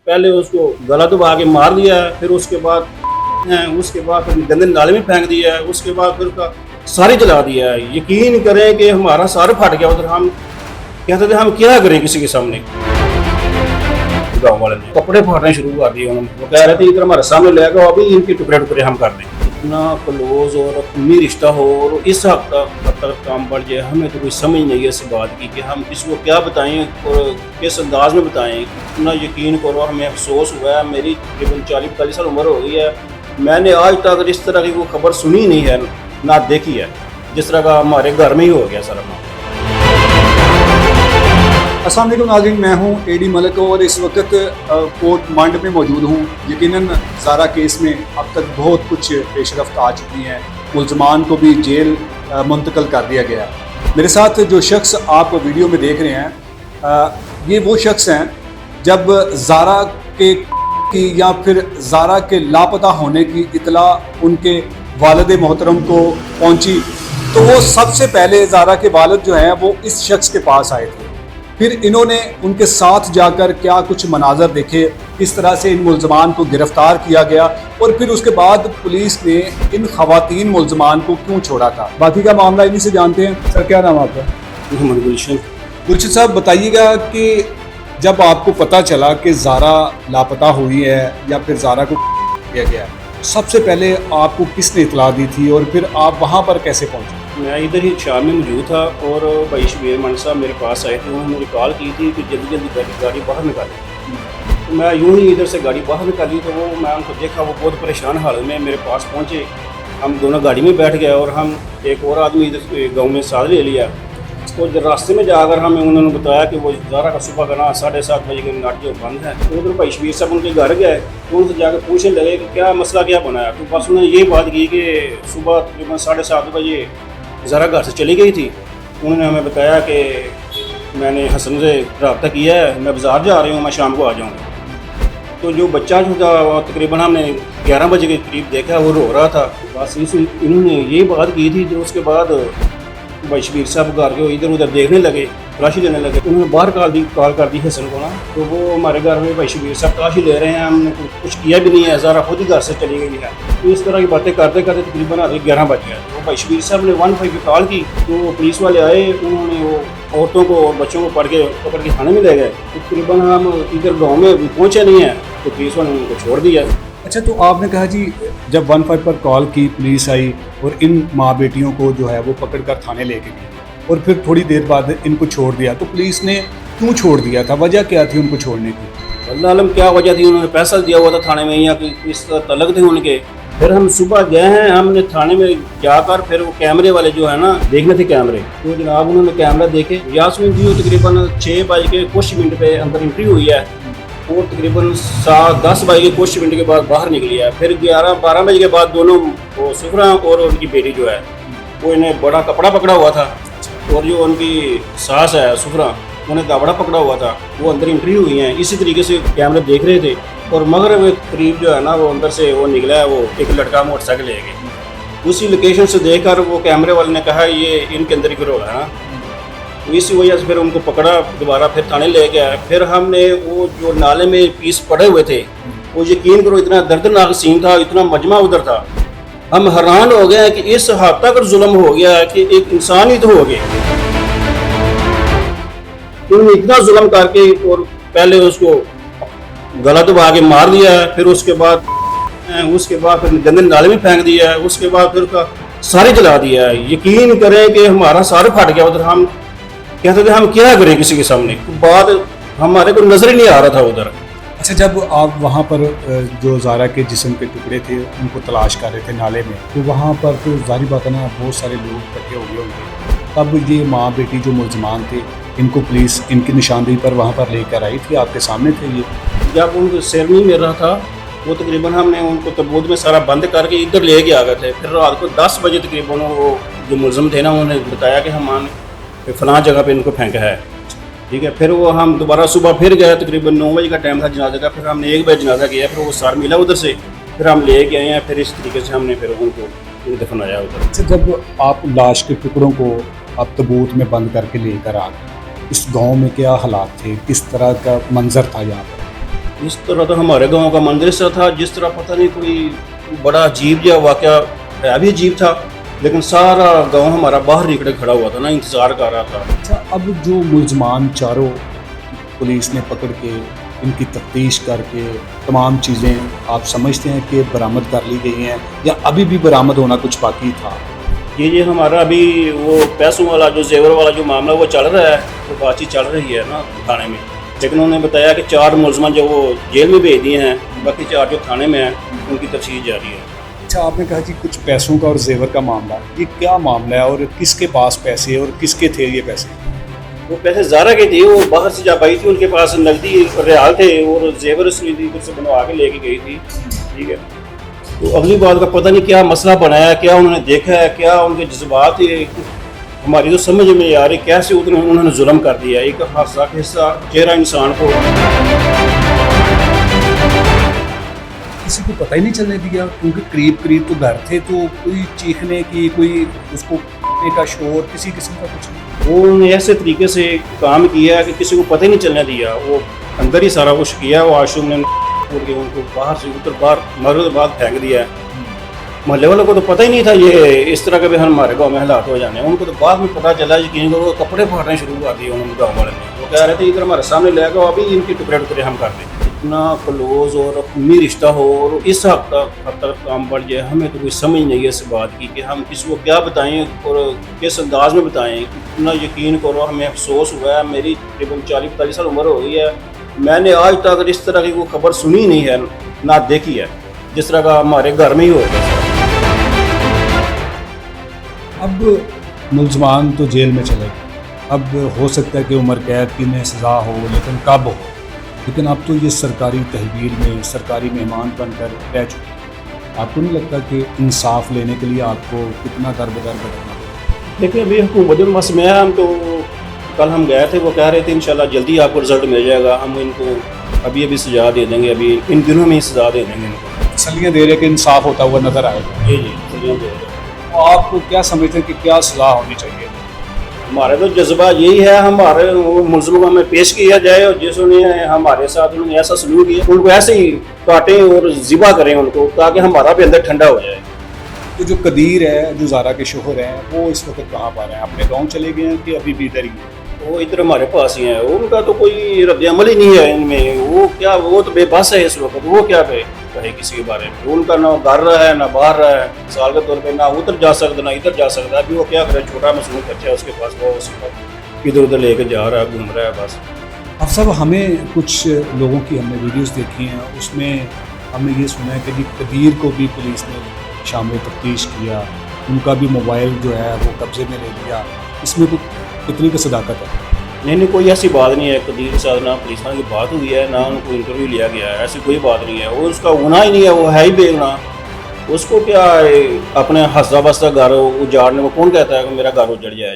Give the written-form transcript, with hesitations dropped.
पहले उसको गला दबा के मार दिया है, फिर उसके बाद फिर गंदे नाले में फेंक दिया है, उसके बाद फिर उसका सारी जला दिया है। यकीन करें कि हमारा सार फट गया उधर। हम कहते थे हम क्या करें किसी के सामने। गाँव वाले ने कपड़े फाड़ने शुरू कर दिए उन्होंने। वो कह रहे थे इधर हमारे सामने ले आओ, अभी इनके टुकड़े टुकड़े हम कर दें। इतना क्लोज और अपनी रिश्ता हो और इस हद तक काम बढ़ जाए, हमें तो कोई समझ नहीं है इस बात की कि हम किसी को क्या बताएं और किस अंदाज में बताएं। इतना यकीन करो, हमें अफसोस हुआ है। मेरी तकरीबन 40-45 साल उम्र हो गई है, मैंने आज तक इस तरह की कोई खबर सुनी नहीं है, ना देखी है, जिस तरह का हमारे घर में ही हो गया सारा मामला। अस्सलाम वालेकुम नाज़रीन, मैं हूं एडी मलिक और इस वक्त कोर्ट मांड में मौजूद हूं। यकीनन ज़ारा केस में अब तक बहुत कुछ पेशरफ्त आ चुकी हैं। मुल्ज़मान को भी जेल मुंतकिल कर दिया गया। मेरे साथ जो शख्स आप वीडियो में देख रहे हैं, ये वो शख्स हैं जब ज़ारा के की या फिर ज़ारा के लापता होने की इतला उनके वालिद मोहतरम को पहुंची, तो वो सबसे पहले ज़ारा के वालिद जो हैं वो इस शख्स के पास आए थे। फिर इन्होंने उनके साथ जाकर क्या कुछ मनाजर देखे, किस तरह से इन मुल्ज़मान को गिरफ्तार किया गया और फिर उसके बाद पुलिस ने इन ख़वातीन मुल्ज़मान को क्यों छोड़ा था। बाकी का मामला इन्हीं से जानते हैं। सर, क्या नाम आपका? मोहम्मद गुलशन। गुलशन साहब, बताइएगा कि जब आपको पता चला कि ज़ारा लापता हुई है या फिर ज़ारा को किया गया, सबसे पहले आपको किसने इतला दी थी और फिर आप वहाँ पर कैसे पहुँचे? मैं इधर ही शाम में मौजूद था और भाई शबीर मान साहब मेरे पास आए थे। उन्होंने मुझे कॉल की थी कि जल्दी जल्दी गाड़ी बाहर निकालें। तो मैं यूँ ही इधर से गाड़ी बाहर निकाली तो मैं उनको देखा, वो बहुत परेशान हालत में मेरे पास पहुँचे। हम दोनों गाड़ी में बैठ गए और हम एक और आदमी इधर गाँव में साथ ले लिया। तो जब रास्ते में जाकर हमें उन्होंने बताया कि वो ज़ारा का सुबह का ना 7:30 बजे के नाट जो बंद है। तो उधर भाई शबीर साहब उनके घर गए तो उनसे जाकर पूछने लगे कि क्या मसला क्या बनाया। तो बस उन्होंने ये बात की कि सुबह तकरीबन 7:30 बजे ज़ारा घर से चली गई थी। उन्होंने हमें बताया कि मैंने हसन से रब्ता किया है, मैं बाज़ार जा रही हूँ, मैं शाम को आ जाऊँगा। तो जो बच्चा जो था तकरीबन हमने 11 बजे के करीब देखा, वो रो रहा था। बस इन्होंने ये बात की थी। तो उसके बाद भाई शबीर साहब घर के इधर उधर देखने लगे, तलाशी लेने लगे। उन्होंने बाहर कॉल कर दी हसन को ना, तो वो हमारे घर में भाई शबीर साहब तलाशी ले रहे हैं, हमने कुछ किया भी नहीं है, ज़ारा खुद ही घर से चली गई है। तो इस तरह की बातें करते करते तकरीबन 11 बज गया। तो भाई शबीर साहब ने 115 पे कॉल की, तो पुलिस वाले आए, उन्होंने वो औरतों को और बच्चों को पकड़ के थाने में ले गए। तकरीबन हम इधर गाँव में पहुँचे नहीं हैं तो पुलिस वाले ने उनको छोड़ दिया। अच्छा, तो आपने कहा जी जब 15 पर कॉल की, पुलिस आई और इन माँ बेटियों को जो है वो पकड़कर थाने लेके गई और फिर थोड़ी देर बाद इनको छोड़ दिया, तो पुलिस ने क्यों छोड़ दिया था? वजह क्या थी उनको छोड़ने की? अल्लाह आलम क्या वजह थी। उन्होंने पैसा दिया हुआ था थाने में या इस तलक थे उनके। फिर हम सुबह गए हैं, हमने थाने में जाकर फिर वो कैमरे वाले जो है ना देखने थे कैमरे, तो जनाब उन्होंने कैमरा देखे। यास्मीन जी तकरीबन 6 बज के कुछ मिनट पे अंदर एंट्री हुई है और तकरीबन 10 बजे के कुछ मिनट के बाद बाहर निकली है। फिर 11-12 बजे के बाद दोनों वो सुफरा और उनकी बेटी जो है वो इन्हें बड़ा कपड़ा पकड़ा हुआ था और जो उनकी सास है सुफरा, उन्हें कपड़ा पकड़ा हुआ था, वो अंदर एंट्री हुई हैं। इसी तरीके से कैमरे देख रहे थे और मगरब करीब जो है ना वो अंदर से वो निकला है, वो एक लड़का मोटरसाइकिल ले गए। उसी लोकेशन से देखकर वो कैमरे वाले ने कहा ये इनके अंदर ही गिरोह है ना, तो इसी वजह से फिर उनको पकड़ा, दोबारा फिर थाने ले गया। फिर हमने वो जो नाले में पीस पड़े हुए थे, वो यकीन करो इतना दर्दनाक सीन था, इतना मजमा उधर था, हम हैरान हो गए कि इस हद तक जुल्म हो गया है कि एक इंसान ही तो हो गए। उन्होंने इतना जुल्म करके और पहले उसको गला दबा के मार दिया है, फिर उसके बाद फिर गंदे नाले में फेंक दिया है, उसके बाद फिर उसका सारे जला दिया है। यकीन करें कि हमारा सार फट गया उधर। हम कहते थे हम क्या करें किसी के सामने, बात हमारे को नजर ही नहीं आ रहा था उधर। अच्छा, जब आप वहाँ पर जो ज़ारा के जिस्म के टुकड़े थे उनको तलाश कर रहे थे नाले में, तो वहाँ पर तो जाहिर बात है ना बहुत सारे लोग इकट्ठे हो गए होंगे। तब ये माँ बेटी जो मुल्ज़मान थे, इनको पुलिस इनकी निशानदेही पर वहाँ पर लेकर आई थी, आपके सामने थे ये? जब उनको सेरनी मिल रहा था वो तकरीबन हमने उनको तबूत में सारा बंद करके इधर ले के आ गए थे। फिर रात को 10 बजे तकरीबन वो जो मुलज़म थे ना, उन्होंने बताया कि हमने फ़लाँ जगह पे इनको फेंका है, ठीक है। फिर वो हम दोबारा सुबह फिर गए, तकरीबन 9 बजे का टाइम था जनाजे का। फिर हमने 1 बजे जनाजा किया, फिर वो सार मिला उधर से, फिर हम ले के आए हैं। फिर इस तरीके से हमने फिर उनको दफनाया उधर। अच्छा, जब आप लाश के टुकड़ों को आप तबूत में बंद करके लेकर आ गए, इस गांव में क्या हालात थे, किस तरह का मंजर था यहाँ पर? इस तरह तो हमारे गांव का मंदिर सा था, जिस तरह पता नहीं कोई बड़ा अजीब या वाक़या है, भी अजीब था, लेकिन सारा गांव हमारा बाहर निकले खड़ा हुआ था ना, इंतज़ार कर रहा था। अच्छा, अब जो मुलजमान चारों पुलिस ने पकड़ के इनकी तफ्तीश करके तमाम चीज़ें आप समझते हैं कि बरामद कर ली गई हैं या अभी भी बरामद होना कुछ बाकी था? ये हमारा अभी वो पैसों वाला जो जेवर वाला जो मामला वो चल रहा है, वो बातचीत चल रही है ना थाने में, लेकिन उन्होंने बताया कि 4 मुलजमान जो वो जेल में भेज दिए हैं, बाकी 4 जो थाने में हैं उनकी तफ्तीश जारी है। अच्छा, आपने कहा कि कुछ पैसों का और जेवर का मामला, ये क्या मामला है और किसके पास पैसे और किसके थे ये पैसे? वो पैसे ज़ारा के थे, वो बाहर से जब आई थी उनके पास नकदी रियाल थे और जेवर से बनवा के लेके गई थी, ठीक है। तो अगली बात का पता नहीं क्या मसला बनाया, क्या उन्होंने देखा है, क्या उनके जज्बात थे, हमारी तो समझ में नहीं आ रही कैसे उन्होंने जुल्म कर दिया। एक हादसा का हिस्सा चेहरा इंसान को किसी को पता ही नहीं चलने दिया, क्योंकि करीब करीब तो घर थे, तो कोई चीखने की, कोई उसको का शोर, किसी किस्म का कुछ नहीं। वो उन्होंने ऐसे तरीके से काम किया कि किसी को पता ही नहीं चलने दिया, वो अंदर ही सारा कुछ किया। वो आशुम ने उनको बाहर से उतर बाहर मरने के बाद फेंक दिया है। मोहल्ले वालों को तो पता ही नहीं था ये इस तरह के भी हमारे गाँव में हालात हो जाने। उनको तो बाद में पता चला, यकीन करो, कपड़े फाड़ने शुरू कर दिए उन्होंने गाँव वाले ने। वो कह रहे थे इधर हमारे सामने ले गए, अभी इनके टुकड़े टुकड़े हम कर दें। इतना क्लोज और खूनी रिश्ता हो और इस हद तक काम बढ़ जाए, हमें तो कोई समझ नहीं है इस बात की कि हम किसी को क्या बताएं और किस अंदाज में बताएं। इतना यकीन करो, हमें अफसोस हुआ है। मेरी तकरीबन 40-45 साल उम्र हो गई है, मैंने आज तक इस तरह की कोई खबर सुनी नहीं है, ना देखी है, जिस तरह का हमारे घर में ही हो गया। अब मुलजमान तो जेल में चले गए, अब हो सकता है कि उम्र कैद की में सज़ा हो, लेकिन कब हो? लेकिन अब तो ये सरकारी तहवील में सरकारी मेहमान बनकर रह चुके। आपको नहीं लगता कि इंसाफ लेने के लिए आपको कितना दर बदर बदलना पड़ेगा? देखिए, अभी हुकूमत मस में है। हम तो कल हम गए थे, वो कह रहे थे इंशाल्लाह जल्दी आपको रिजल्ट मिल जाएगा, हम इनको अभी सजा दे देंगे, अभी इन दिनों में ही सजा दे देंगे इनको। तसल्लियाँ दे रहे कि इंसाफ होता हुआ नजर आएगा। जी तसल्लियाँ दे रहे। तो आप क्या समझते हैं कि क्या सज़ा होनी चाहिए? हमारे तो जज्बा यही है, हमारे मुलज़िमों को हमें पेश किया जाए और जिसने हमारे साथ उन्होंने ऐसा सलूक किया उनको ऐसे ही काटें और ज़िबा करें उनको, ताकि हमारा भी अंदर ठंडा हो जाए। तो जो कदीर है, जो ज़ारा के शोहर हैं, वो इस वक्त कहाँ पर हैं? अपने गाँव चले गए हैं कि अभी भी इधर ही हैं? वो इधर हमारे पास ही हैं। उनका तो कोई रद्द-ए-अमल ही नहीं है इनमें। वो तो बेबस है इस वक्त, वो क्या कहे किसी के बारे में। उनका ना घर रहा है ना बाहर रहा है, साल के तौर पे ना उधर जा सकता ना इधर जा सकता। अभी वो क्या करे, छोटा मासूम बच्चा है उसके पास, वो उसी इधर उधर लेके जा रहा है, घूम रहा है बस। अब सब हमें कुछ लोगों की हमने वीडियोस देखी हैं, उसमें हमने ये सुना है कि जी कदीर को भी पुलिस ने शामिल तफ्तीश किया, उनका भी मोबाइल जो है वो कब्जे में ले लिया। इसमें कितनी की सदाकत है? नहीं, कोई ऐसी बात नहीं है। कदीर के साथ ना पुलिस वालों की बात हुई है, ना उनको इंटरव्यू लिया गया है, ऐसी कोई बात नहीं है। वो उसका गुनाह ही नहीं है, वो है ही बेगुनाह। उसको क्या अपने हंसदा बसता घर उजाड़ने को कौन कहता है कि मेरा घर उजड़ जाए।